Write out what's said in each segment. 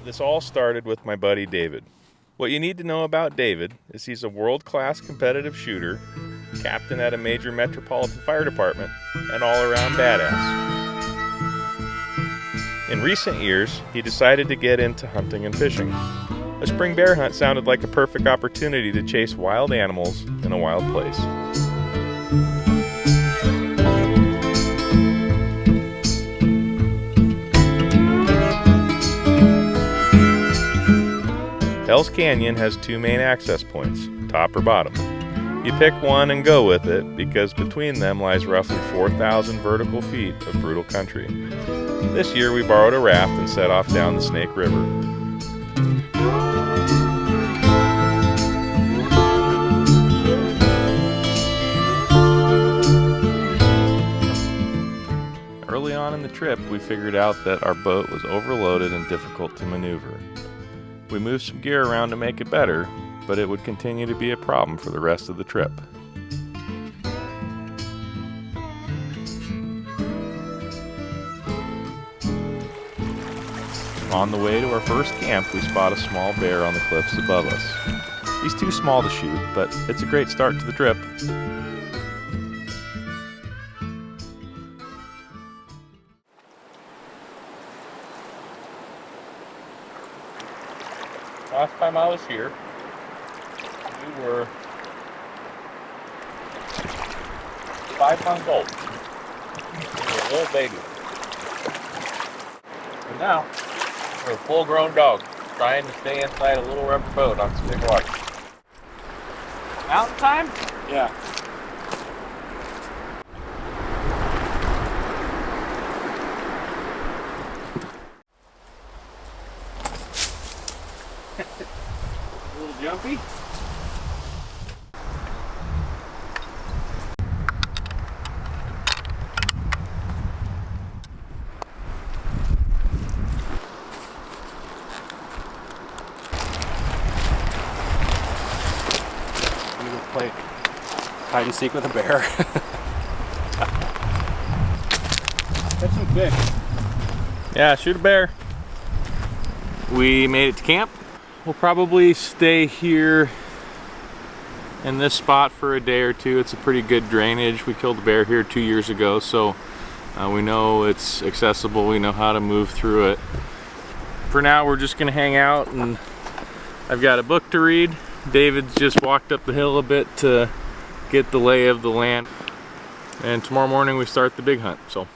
This all started with my buddy David. What you need to know about David is he's a world-class competitive shooter, captain at a major metropolitan fire department, and all-around badass. In recent years, he decided to get into hunting and fishing. A spring bear hunt sounded like a perfect opportunity to chase wild animals in a wild place. Hell's Canyon has two main access points, top or bottom. You pick one and go with it because between them lies roughly 4,000 vertical feet of brutal country. This year we borrowed a raft and set off down the Snake River. Early on in the trip, we figured out that our boat was overloaded and difficult to maneuver. We moved some gear around to make it better, but it would continue to be a problem for the rest of the trip. On the way to our first camp, we spot a small bear on the cliffs above us. He's too small to shoot, but it's a great start to the trip. Last time I was here, we were 5 months old. We were a little baby. And now, we're a full-grown dog trying to stay inside a little rubber boat on some big water. Mountain time? Yeah. A little jumpy. I'm gonna play hide and seek with a bear. Catch some fish. Yeah, shoot a bear. We made it to camp. We'll probably stay here in this spot for a day or two. It's a pretty good drainage. We killed a bear here 2 years ago, so we know it's accessible. We know how to move through it. For now, we're just gonna hang out, and I've got a book to read. David's just walked up the hill a bit to get the lay of the land. And tomorrow morning we start the big hunt, so.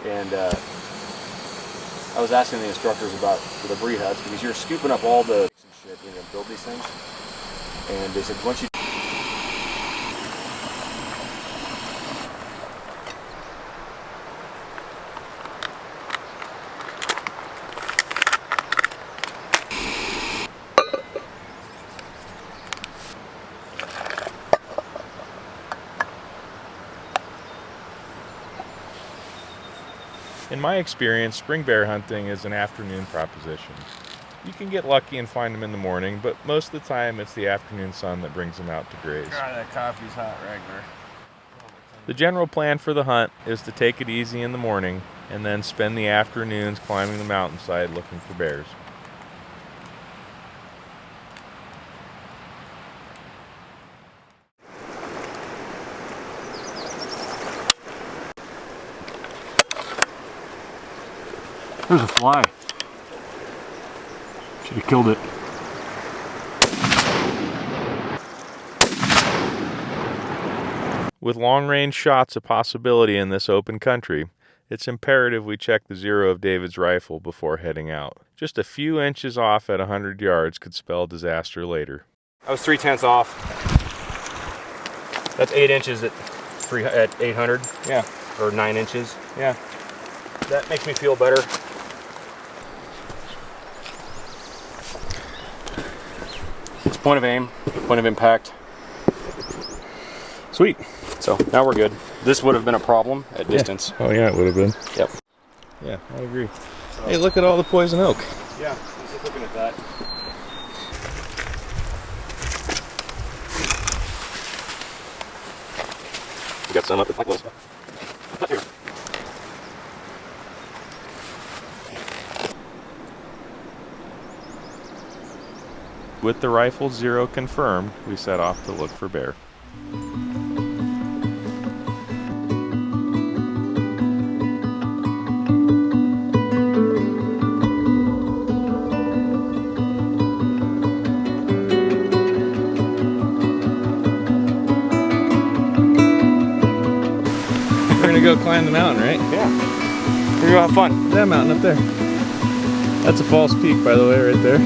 And I was asking the instructors about the debris huts because you're scooping up all the shit, you know, build these things. And they said once you In my experience, spring bear hunting is an afternoon proposition. You can get lucky and find them in the morning, but most of the time it's the afternoon sun that brings them out to graze. God, that coffee's hot, Ragnar. The general plan for the hunt is to take it easy in the morning and then spend the afternoons climbing the mountainside looking for bears. There's a fly. Should have killed it. With long-range shots a possibility in this open country, it's imperative we check the zero of David's rifle before heading out. Just a few inches off at 100 yards could spell disaster later. I was 3/10 off. That's 8 inches at 800. Yeah. Or 9 inches. Yeah. That makes me feel better. It's point of aim, point of impact. Sweet. So now we're good. This would have been a problem at distance. Oh yeah, it would have been. Yep. Yeah, I agree. Hey, look at all the poison oak. Yeah, just looking at that. We got some up at like this. Here. With the rifle zero confirmed, we set off to look for bear. We're gonna go climb the mountain, right? Yeah. We're gonna have fun. That mountain up there. That's a false peak, by the way, right there.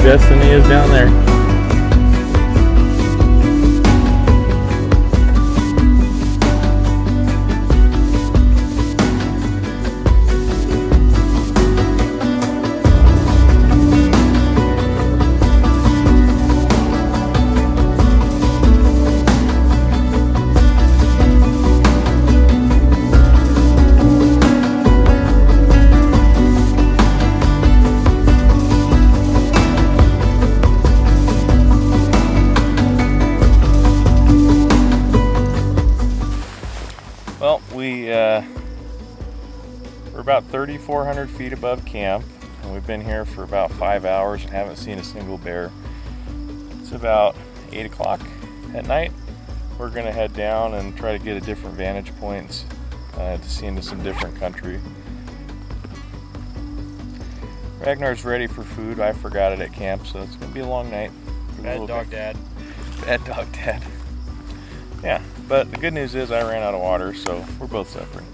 Destiny is down there. Well, we're about 3,400 feet above camp, and we've been here for about 5 hours and haven't seen a single bear. It's about 8 o'clock at night. We're going to head down and try to get a different vantage points to see into some different country. Ragnar's ready for food. I forgot it at camp, so it's going to be a long night. Bad dog dad. Bad dog dad. Yeah, but the good news is I ran out of water, so we're both suffering.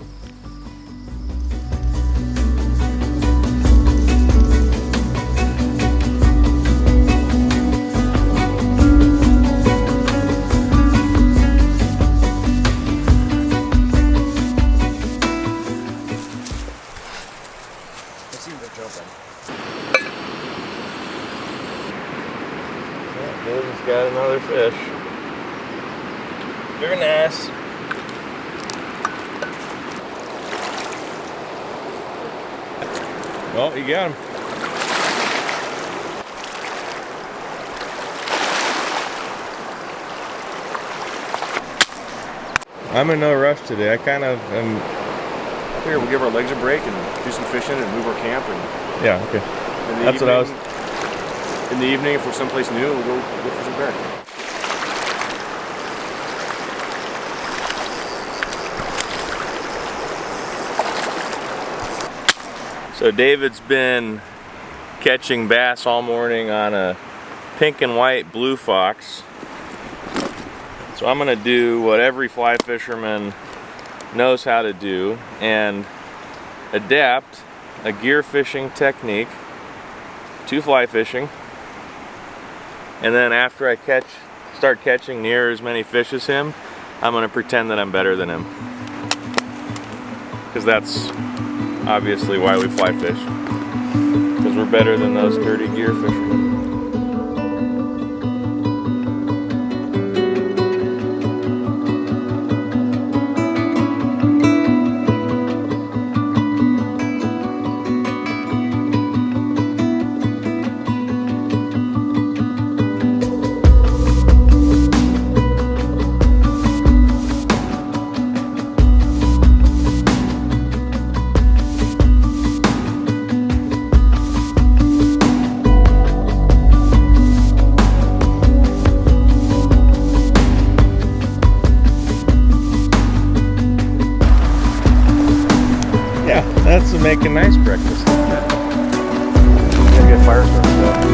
They seem to jump in. Yeah, David's got another fish. Very nice. Well, you got him. I'm in no rush today. I kind of am. I figure we'll give our legs a break and do some fishing and move our camp. And Yeah, okay. in the That's what I was. In the evening, if we're someplace new, we'll go for some bear. So David's been catching bass all morning on a pink and white blue fox. So I'm gonna do what every fly fisherman knows how to do and adapt a gear fishing technique to fly fishing. And then after I start catching near as many fish as him, I'm gonna pretend that I'm better than him. Because that's obviously why we fly fish. Because we're better than those dirty gear fishermen. That's to make a nice breakfast. Gotta get fire started up.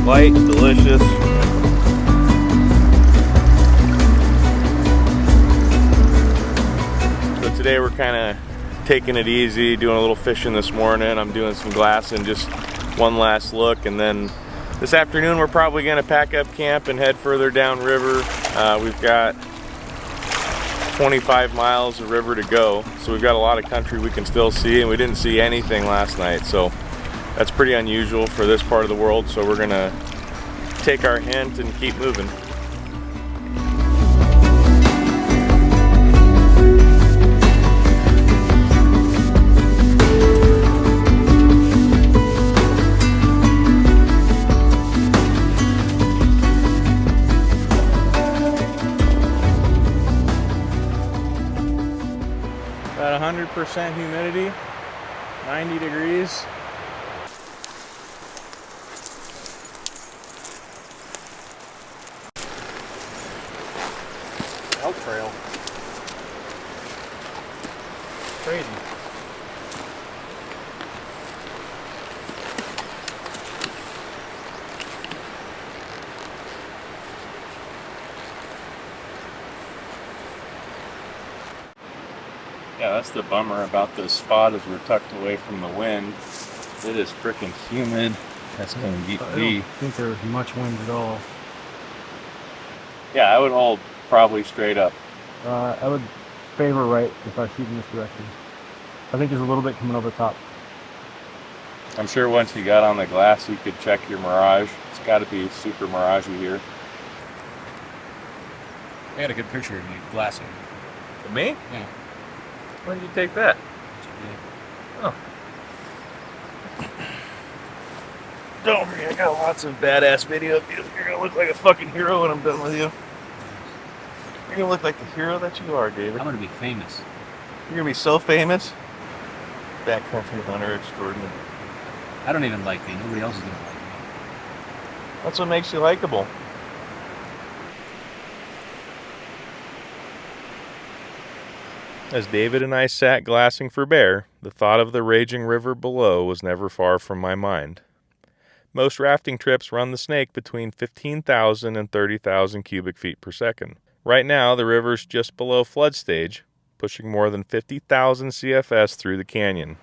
Light, delicious. So today we're kind of taking it easy, doing a little fishing this morning. I'm doing some glassing, just one last look, and then this afternoon we're probably going to pack up camp and head further down river. We've got 25 miles of river to go, so we've got a lot of country we can still see, and we didn't see anything last night, so that's pretty unusual for this part of the world, so we're gonna take our hint and keep moving. About 100% humidity, 90 degrees. Elk trail. Crazy. Yeah, that's the bummer about this spot is we're tucked away from the wind. It is freaking humid. That's gonna be. I don't think there was much wind at all. Yeah, I would hold probably straight up. I would favor right if I shoot in this direction. I think there's a little bit coming over the top. I'm sure once you got on the glass, you could check your mirage. It's got to be super miragey here. I got a good picture of you glassing. For me? Yeah. When did you take that? Oh. Don't worry, I got lots of badass video of you. You're gonna look like a fucking hero when I'm done with you. You're gonna look like the hero that you are, David. I'm gonna be famous. You're gonna be so famous. Backcountry hunter extraordinary. I don't even like me. Nobody else is gonna like me. That's what makes you likable. As David and I sat glassing for bear, the thought of the raging river below was never far from my mind. Most rafting trips run the Snake between 15,000 and 30,000 cubic feet per second. Right now, the river's just below flood stage, pushing more than 50,000 CFS through the canyon.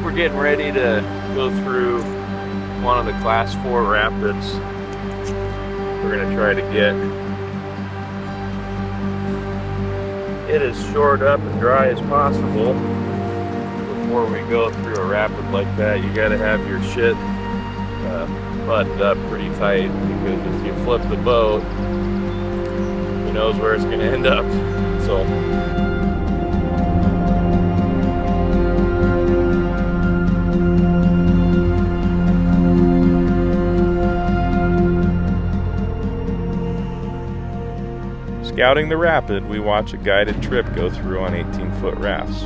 We're getting ready to go through one of the class 4 rapids. We're gonna try to get it as shored up and dry as possible. Before we go through a rapid like that, you gotta have your shit buttoned up pretty tight, because if you flip the boat, who knows where it's gonna end up. So scouting the rapid, we watch a guided trip go through on 18-foot rafts.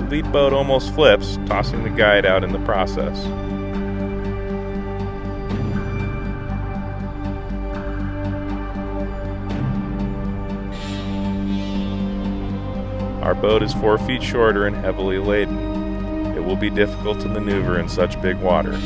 The lead boat almost flips, tossing the guide out in the process. Our boat is 4 feet shorter and heavily laden. It will be difficult to maneuver in such big water.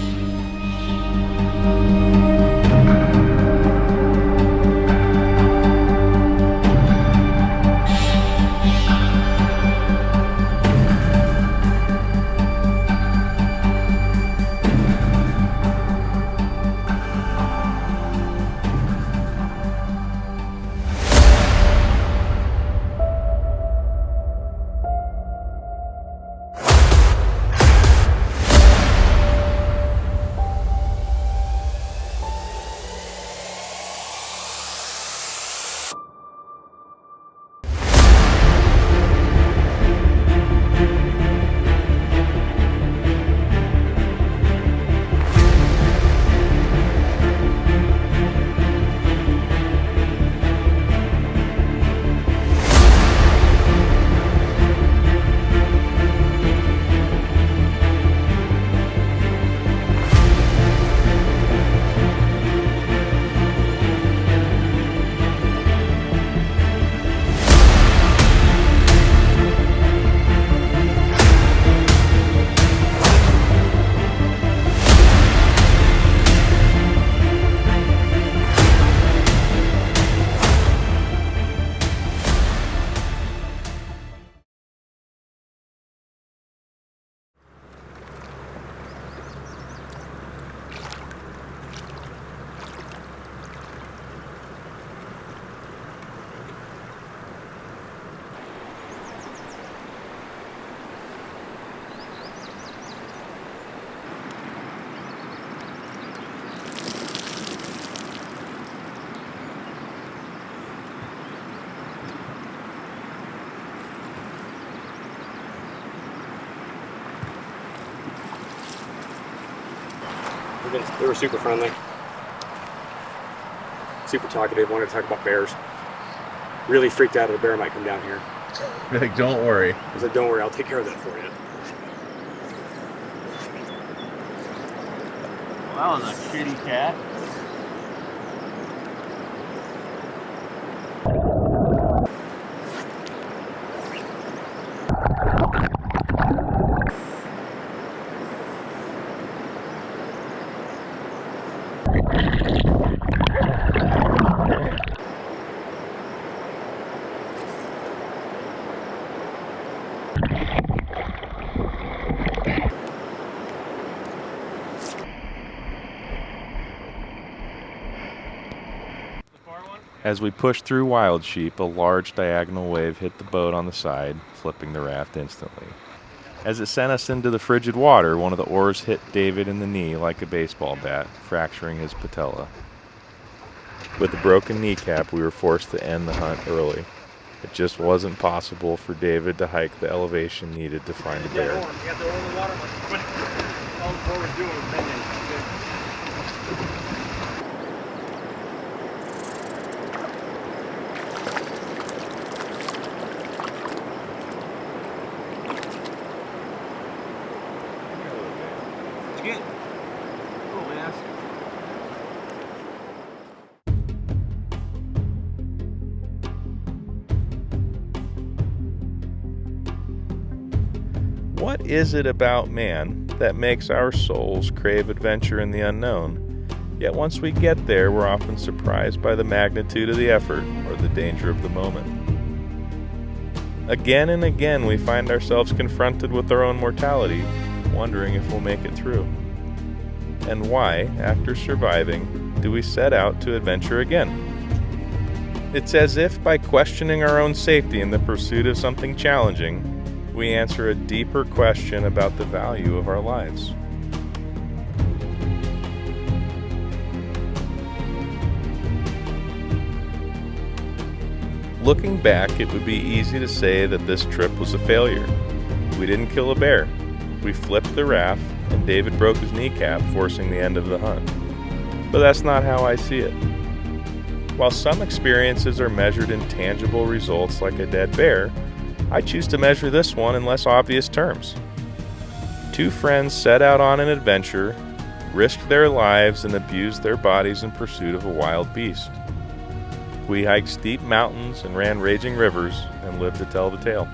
They were super friendly, super talkative, wanted to talk about bears. Really freaked out that a bear might come down here. You're like, don't worry. I said, don't worry, I'll take care of that for you. Well, that was a shitty cat. As we pushed through Wild Sheep, a large diagonal wave hit the boat on the side, flipping the raft instantly. As it sent us into the frigid water, one of the oars hit David in the knee like a baseball bat, fracturing his patella. With a broken kneecap, we were forced to end the hunt early. It just wasn't possible for David to hike the elevation needed to find a bear. What is it about man that makes our souls crave adventure in the unknown? Yet once we get there, we're often surprised by the magnitude of the effort or the danger of the moment. Again and again, we find ourselves confronted with our own mortality, wondering if we'll make it through. And why, after surviving, do we set out to adventure again? It's as if by questioning our own safety in the pursuit of something challenging, we answer a deeper question about the value of our lives. Looking back, it would be easy to say that this trip was a failure. We didn't kill a bear. We flipped the raft, and David broke his kneecap, forcing the end of the hunt. But that's not how I see it. While some experiences are measured in tangible results like a dead bear, I choose to measure this one in less obvious terms. Two friends set out on an adventure, risked their lives, and abused their bodies in pursuit of a wild beast. We hiked steep mountains and ran raging rivers and lived to tell the tale.